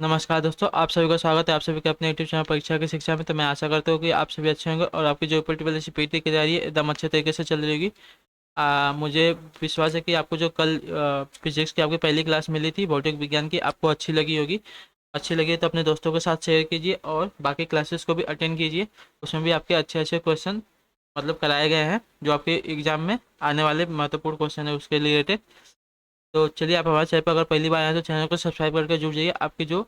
नमस्कार दोस्तों, आप सभी का स्वागत है आप सभी के अपने यूट्यूब चैनल परीक्षा की शिक्षा में। तो मैं आशा करता हूँ कि आप सभी अच्छे होंगे और आपकी जो यूपी सीपीटी की तैयारी है एकदम अच्छे तरीके से चल रही होगी। मुझे विश्वास है कि आपको जो कल फिजिक्स की आपकी पहली क्लास मिली थी भौतिक विज्ञान की, आपको अच्छी लगी होगी। अच्छी लगी तो अपने दोस्तों के साथ शेयर कीजिए और बाकी क्लासेस को भी अटेंड कीजिए। उसमें भी आपके अच्छे अच्छे क्वेश्चन मतलब कराए गए हैं जो आपके एग्जाम में आने वाले महत्वपूर्ण क्वेश्चन है उसके रिलेटेड। तो चलिए, आप हमारे चैनल पर अगर पहली बार आए हैं तो चैनल को सब्सक्राइब करके जुड़ जाइए। आपकी जो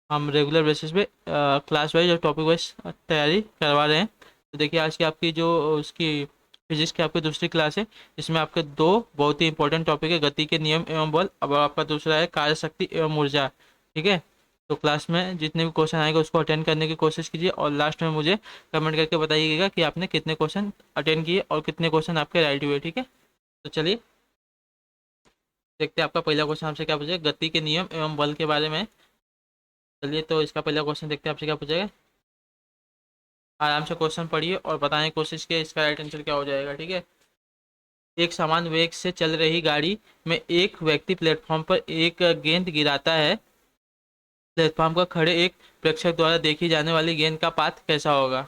हम रेगुलर बेसिस पे क्लास वाइज और टॉपिक वाइज तैयारी करवा रहे हैं। तो देखिए, आज की आपकी जो उसकी फिजिक्स की आपकी दूसरी क्लास है। इसमें आपके दो बहुत ही इंपॉर्टेंट टॉपिक है, गति के नियम एवं बल। अब आपका दूसरा है कार्य शक्ति एवं ऊर्जा। ठीक है। तो क्लास में जितने भी क्वेश्चन आएंगे उसको अटेंड करने की कोशिश कीजिए और लास्ट में मुझे कमेंट करके बताइएगा कि आपने कितने क्वेश्चन अटेंड किए और कितने क्वेश्चन आपके राइट हुए। ठीक है। तो चलिए देखते हैं आपका पहला क्वेश्चन आपसे क्या पूछेगा, गति के नियम एवं बल के बारे में। चलिए, तो इसका पहला क्वेश्चन देखते हैं आपसे क्या पूछेगा। आराम से क्वेश्चन पढ़िए और बताने की कोशिश कीजिए इसका राइट आंसर क्या हो जाएगा। ठीक है। एक समान वेग से चल रही गाड़ी में एक व्यक्ति प्लेटफॉर्म पर एक गेंद गिराता है। प्लेटफॉर्म पर खड़े एक प्रेक्षक द्वारा देखी जाने वाली गेंद का पाथ कैसा होगा।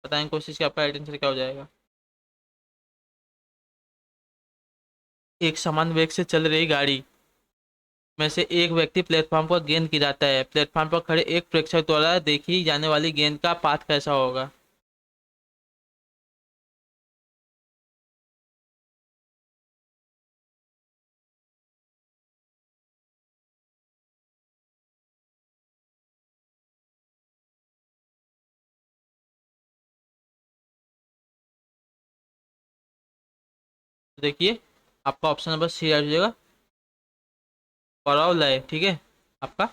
बताने की कोशिश की आपका राइट आंसर क्या हो जाएगा। एक समान वेग से चल रही गाड़ी में से एक व्यक्ति प्लेटफॉर्म पर गेंद गिराता है। प्लेटफॉर्म पर खड़े एक प्रेक्षक द्वारा देखी जाने वाली गेंद का पाथ कैसा होगा। तो देखिए, आपका ऑप्शन नंबर सी आ जाएगा, पड़ाव लय। ठीक है। आपका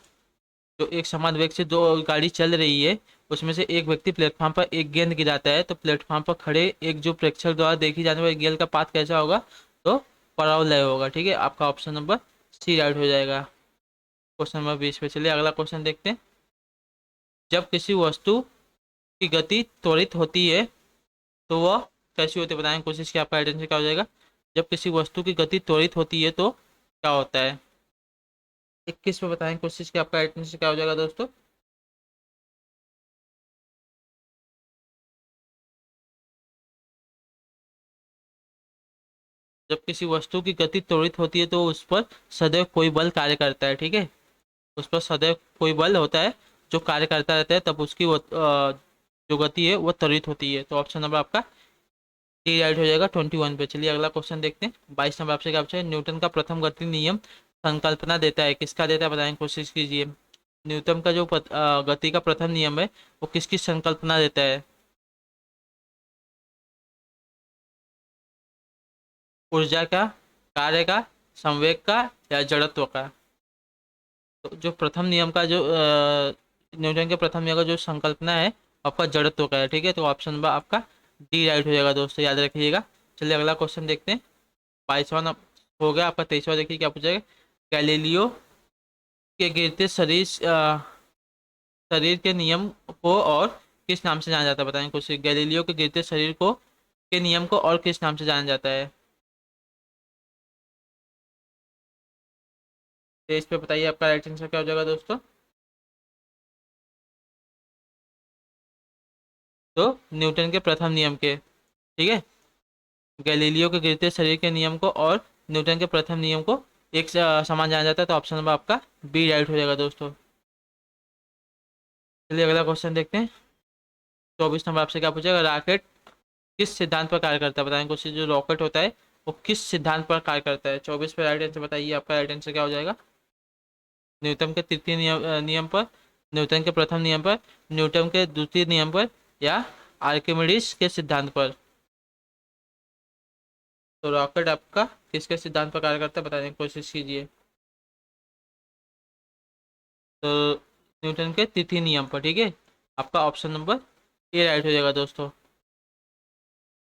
जो एक समान वेग से दो गाड़ी चल रही है उसमें से एक व्यक्ति प्लेटफॉर्म पर एक गेंद गिराता है, तो प्लेटफॉर्म पर खड़े एक जो प्रेक्षक द्वारा देखी जाने वाली गेंद का पाथ कैसा होगा। तो परावलय होगा। ठीक है। आपका ऑप्शन नंबर सी राइट हो जाएगा। क्वेश्चन नंबर 20 पे चलिए अगला क्वेश्चन देखते हैं। जब किसी वस्तु की गति त्वरित होती है तो वह कैसी होती है। बताने की कोशिश की आपका आइडेंटिटी क्या हो जाएगा। जब किसी वस्तु की गति त्वरित होती है तो क्या होता है। 21 पे बताने की कोशिश की आपका आइडेंटिटी क्या हो जाएगा दोस्तों। जब किसी वस्तु की गति त्वरित होती है तो उस पर सदैव कोई बल कार्य करता है। ठीक है। उस पर सदैव कोई बल होता है जो कार्य करता रहता है, तब उसकी जो गति है वो त्वरित होती है। तो ऑप्शन नंबर आपका डी राइट हो जाएगा 21 पे। चलिए अगला क्वेश्चन देखते हैं। 22 नंबर आपसे क्या पूछा है। न्यूटन का प्रथम गति नियम संकल्पना देता है, किसका देता है बताने की कोशिश कीजिए। न्यूटन का जो गति का प्रथम नियम है वो किसकी संकल्पना देता है। ऊर्जा का, कार्य का, संवेग का या जड़त्व का। तो जो प्रथम नियम का जो न्यूटन के प्रथम नियम का जो संकल्पना है आपका जड़त्व का है। ठीक है। तो ऑप्शन नंबर आपका डी राइट हो जाएगा दोस्तों, याद रखिएगा। चलिए अगला क्वेश्चन देखते हैं। 22वां हो गया आपका। 23वां देखिए क्या पूछेगा। गैलीलियो के गिरते शरीर के नियम को और किस नाम से जाना जाता है। बताएं कुछ। गैलीलियो के गिरते शरीर को के नियम को और किस नाम से जाना जाता है। तो इस पे बताइए आपका राइट आंसर क्या हो जाएगा दोस्तों। तो न्यूटन के प्रथम नियम के। ठीक है। गैलीलियो के गिरते शरीर के नियम को और न्यूटन के प्रथम नियम को एक समान जाना जाता है। तो ऑप्शन नंबर आपका बी राइट हो जाएगा दोस्तों। चलिए अगला क्वेश्चन देखते हैं। 24 नंबर आपसे क्या पूछेगा। रॉकेट किस सिद्धांत पर कार्य करता है। बताएं कुछ। जो रॉकेट होता है वो किस सिद्धांत पर कार्य करता है। 24 पे राइट आंसर बताइए आपका राइट आंसर क्या हो जाएगा। न्यूटन के तृतीय नियम पर, न्यूटन के प्रथम नियम पर, न्यूटन के द्वितीय नियम पर या आर्किमिडीज के सिद्धांत पर। तो रॉकेट आपका किसके सिद्धांत पर कार्य करता है बताने की कोशिश कीजिए। तो न्यूटन के तृतीय नियम पर। ठीक है। आपका ऑप्शन नंबर ए राइट हो जाएगा दोस्तों।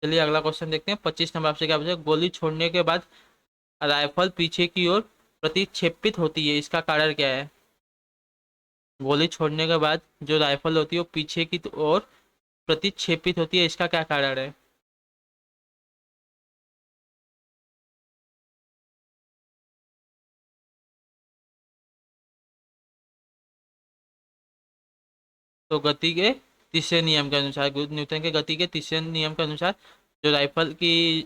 चलिए अगला क्वेश्चन देखते हैं। 25 नंबर आपसे क्या पूछेगा। गोली छोड़ने के बाद राइफल पीछे की ओर प्रतिक्षेपित होती है, इसका कारण क्या है। गोली छोड़ने के बाद जो राइफल होती है वो पीछे की ओर प्रतिक्षेपित होती है, इसका क्या कारण है। तो गति के तीसरे नियम के अनुसार, न्यूटन के गति के तीसरे नियम के अनुसार, जो राइफल के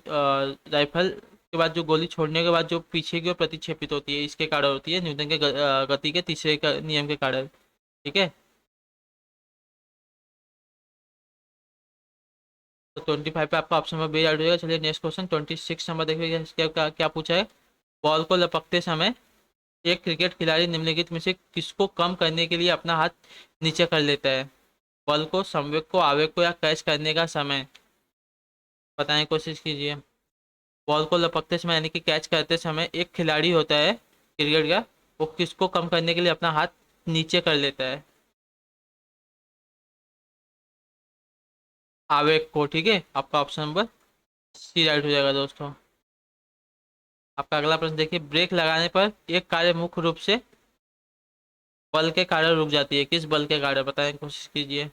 बाद जो गोली छोड़ने के बाद जो पीछे की ओर प्रतिक्षेपित होती है, इसके कारण होती है, न्यूटन के गति के तीसरे नियम के कारण। ठीक है। तो 25 पे आपका ऑप्शन नंबर बी ऐड हो जाएगा। चलिए नेक्स्ट क्वेश्चन 26 नंबर देखिए, क्या पूछा है। बॉल को लपकते समय एक क्रिकेट खिलाड़ी निम्नलिखित में से किसको कम करने के लिए अपना हाथ नीचे कर लेता है। बॉल को, संवेग को, आवेग को, या कैच करने का समय। बताने की कोशिश कीजिए। बॉल को लपकते समय यानी कि कैच करते समय एक खिलाड़ी होता है क्रिकेट का, वो किसको कम करने के लिए अपना हाथ नीचे कर लेता है। आवेग को। ठीक है, आपका ऑप्शन नंबर सी राइट हो जाएगा दोस्तों। आपका अगला प्रश्न देखिए। ब्रेक लगाने पर एक कार्य मुख्य रूप से बल के कारण रुक जाती है, किस बल के कारण, बताने की कोशिश कीजिए।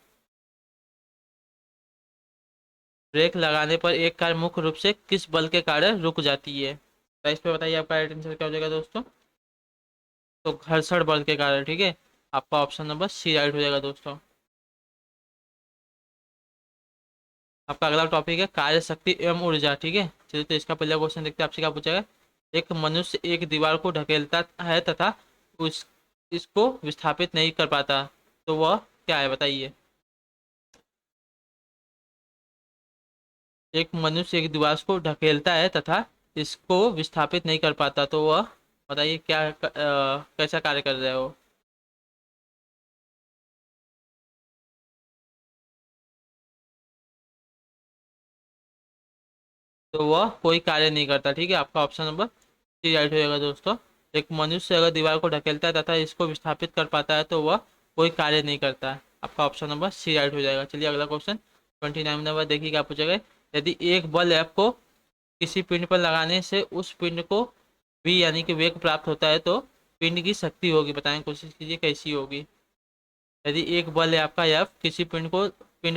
ब्रेक लगाने पर एक कार मुख्य रूप से किस बल के कारण रुक जाती है। तो इस पे बताइए आपका राइट आंसर क्या हो जाएगा दोस्तों। तो घर्षण बल के कारण। ठीक है, आपका ऑप्शन नंबर सी राइट हो जाएगा दोस्तों। आपका अगला टॉपिक है कार्य शक्ति एवं ऊर्जा। ठीक है, चलिए तो इसका पहला क्वेश्चन देखते हैं आपसे क्या पूछा है। एक मनुष्य एक दीवार को ढकेलता है तथा उस इसको विस्थापित नहीं कर पाता, तो वह क्या है, बताइए। एक मनुष्य एक दीवार को ढकेलता है तथा इसको विस्थापित नहीं कर पाता, तो वह, बताइए क्या कैसा कार्य कर रहे हो। तो वह कोई कार्य नहीं करता। ठीक है, आपका ऑप्शन नंबर सी राइट हो जाएगा दोस्तों। एक मनुष्य अगर दीवार को ढकेलता है तथा इसको विस्थापित कर पाता है, तो वह कोई कार्य नहीं करता है। आपका ऑप्शन नंबर सी राइट हो जाएगा। चलिए अगला क्वेश्चन 29 नंबर देखिए क्या पूछेगा। यदि एक बल F को किसी पिंड पर लगाने से उस पिंड को V यानी कि वेग प्राप्त होता है, तो पिंड की शक्ति होगी, बताने की कोशिश कीजिए कैसी होगी। यदि एक बल है आपका F, किसी पिंड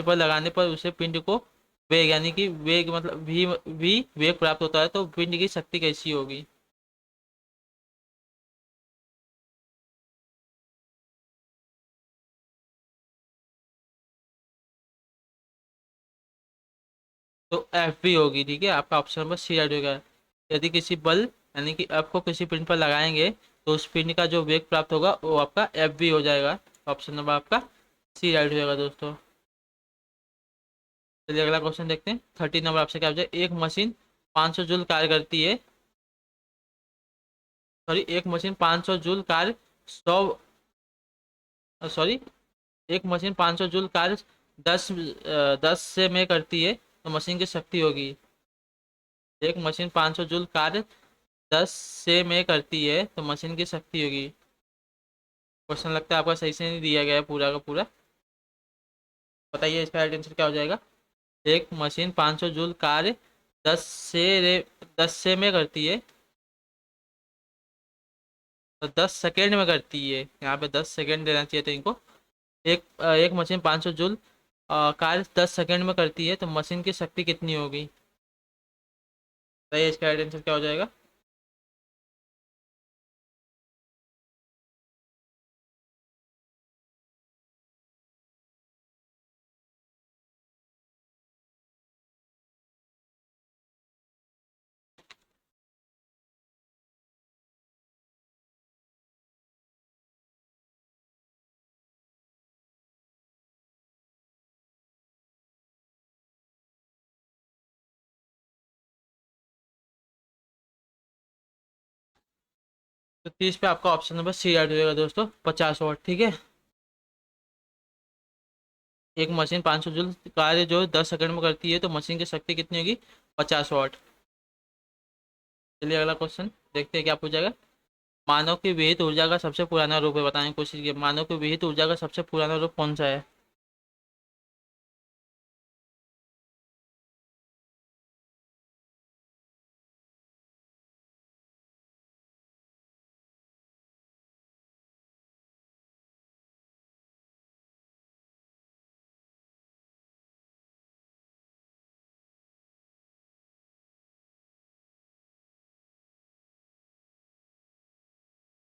पर लगाने पर उसे पिंड को वेग यानी कि वेग मतलब भी वेग प्राप्त होता है, तो पिंड की शक्ति कैसी होगी। तो एफ भी होगी। ठीक है, आपका ऑप्शन नंबर सी राइट होगा। यदि किसी बल यानी कि एफ को किसी पिंड पर लगाएंगे, तो उस पिंड का जो वेग प्राप्त होगा वो आपका एफ भी हो जाएगा। ऑप्शन नंबर आपका सी राइट हो जाएगा दोस्तों। चलिए अगला क्वेश्चन देखते हैं। 30 नंबर आपसे क्या हो जाए। एक मशीन 500 जूल कार्य करती है, सॉरी, एक मशीन 500 जूल कार्य 100, सॉरी, एक मशीन 500 जूल कार्य 10 से में करती है, तो मशीन की शक्ति होगी। एक मशीन 500 जूल कार्य 10 से में करती है, तो मशीन की शक्ति होगी। क्वेश्चन लगता है आपका सही से नहीं दिया गया है पूरा का पूरा। बताइए इसका राइट आंसर क्या हो जाएगा। एक मशीन 500 जूल कार्य 10 से 10 से में करती है, तो 10 सेकेंड में करती है। यहाँ पे 10 सेकेंड देना चाहिए था इनको। एक मशीन 500 जूल कार्य 10 सेकेंड में करती है, तो मशीन की शक्ति कितनी होगी। बताइए इसका राइट आंसर क्या हो जाएगा। तो 30 पे आपका ऑप्शन नंबर सी राइट हो जाएगा दोस्तों, 50 वाट। ठीक है, एक मशीन 500 जूल कार्य जो 10 सेकंड में करती है, तो मशीन की शक्ति कितनी होगी, 50 वाट। चलिए अगला क्वेश्चन देखते हैं क्या पूछा जाएगा। मानव की विहित ऊर्जा का सबसे पुराना रूप है, बताने की कोशिश कीजिए। मानव की विहित ऊर्जा का सबसे पुराना रूप कौन सा है।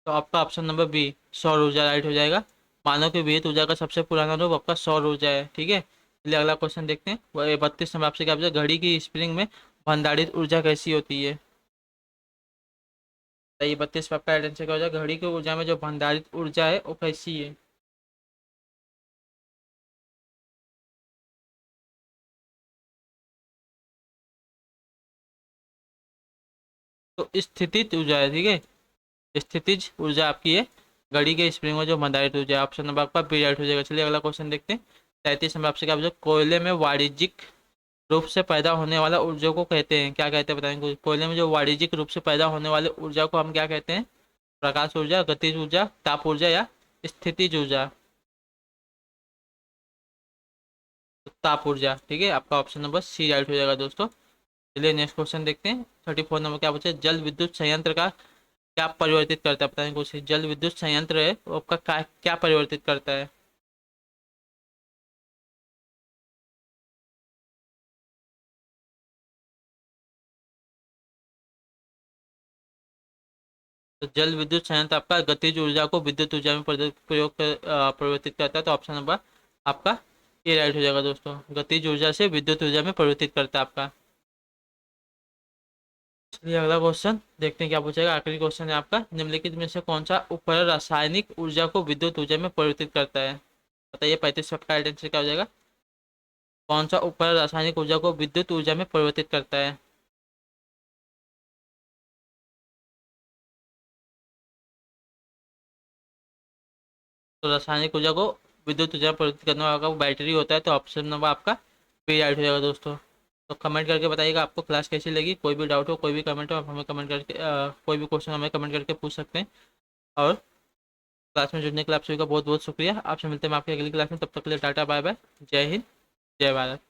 तो आपका ऑप्शन नंबर बी, सौर ऊर्जा राइट हो जाएगा। मानव की विद्युत ऊर्जा का सबसे पुराना रूप आपका सौर ऊर्जा है। ठीक है, चलिए अगला क्वेश्चन देखते हैं। वह 32 नंबर आपसे क्या पूछा, घड़ी की स्प्रिंग में भंडारित ऊर्जा कैसी होती है। तो ये 32 पे आपका आंसर क्या हो जाएगा, घड़ी की ऊर्जा में जो भंडारित ऊर्जा है वो कैसी है। तो स्थितिज ऊर्जा है। ठीक है, स्थितिज ऊर्जा आपकी है घड़ी के स्प्रिंग में जो भंडारित ऊर्जा है। ऑप्शन नंबर आपका बी राइट हो जाएगा। चलिए अगला क्वेश्चन देखते हैं। 33 नंबर आपसे क्या पूछा, कोयले में वाणिज्यिक रूप से पैदा होने वाला ऊर्जा को कहते हैं, क्या कहते हैं बताएंगे। कोयले में जो वाणिज्यिक रूप से पैदा होने वाले ऊर्जा को हम क्या कहते हैं। प्रकाश ऊर्जा, गतिज ऊर्जा, ताप ऊर्जा या स्थितिज ऊर्जा। तो ताप ऊर्जा। ठीक है, आपका ऑप्शन नंबर सी राइट हो जाएगा दोस्तों। चलिए नेक्स्ट क्वेश्चन देखते हैं। 34 नंबर क्या पूछे, जल विद्युत संयंत्र का क्या परिवर्तित करता है, बताएं कुछ। जल विद्युत संयंत्र है वो आपका क्या परिवर्तित करता है। तो जल विद्युत संयंत्र आपका गतिज ऊर्जा को विद्युत ऊर्जा में परिवर्तित करता है। तो ऑप्शन नंबर आपका ए राइट हो जाएगा दोस्तों, गतिज ऊर्जा से विद्युत ऊर्जा में परिवर्तित करता है आपका। चलिए अगला क्वेश्चन देखते हैं क्या पूछेगा। आखिरी क्वेश्चन है आपका, निम्नलिखित में से कौन सा उपकरण रासायनिक ऊर्जा को विद्युत ऊर्जा में परिवर्तित करता है। बताइए 35 का आंसर क्या हो जाएगा। कौन सा उपकरण रासायनिक ऊर्जा को विद्युत ऊर्जा में परिवर्तित करता है। तो रासायनिक ऊर्जा को विद्युत ऊर्जा में परिवर्तित करने वाला वो बैटरी होता है। तो ऑप्शन नंबर आपका बी राइट हो जाएगा दोस्तों। तो कमेंट करके बताइएगा आपको क्लास कैसी लगी। कोई भी डाउट हो, कोई भी कमेंट हो, आप हमें कमेंट करके कोई भी क्वेश्चन हमें कमेंट करके पूछ सकते हैं। और क्लास में जुड़ने के लिए आप सभी का बहुत बहुत शुक्रिया। आपसे मिलते हैं हम आपकी अगली क्लास में, तब तक के लिए टाटा बाय बाय, जय हिंद, जय भारत।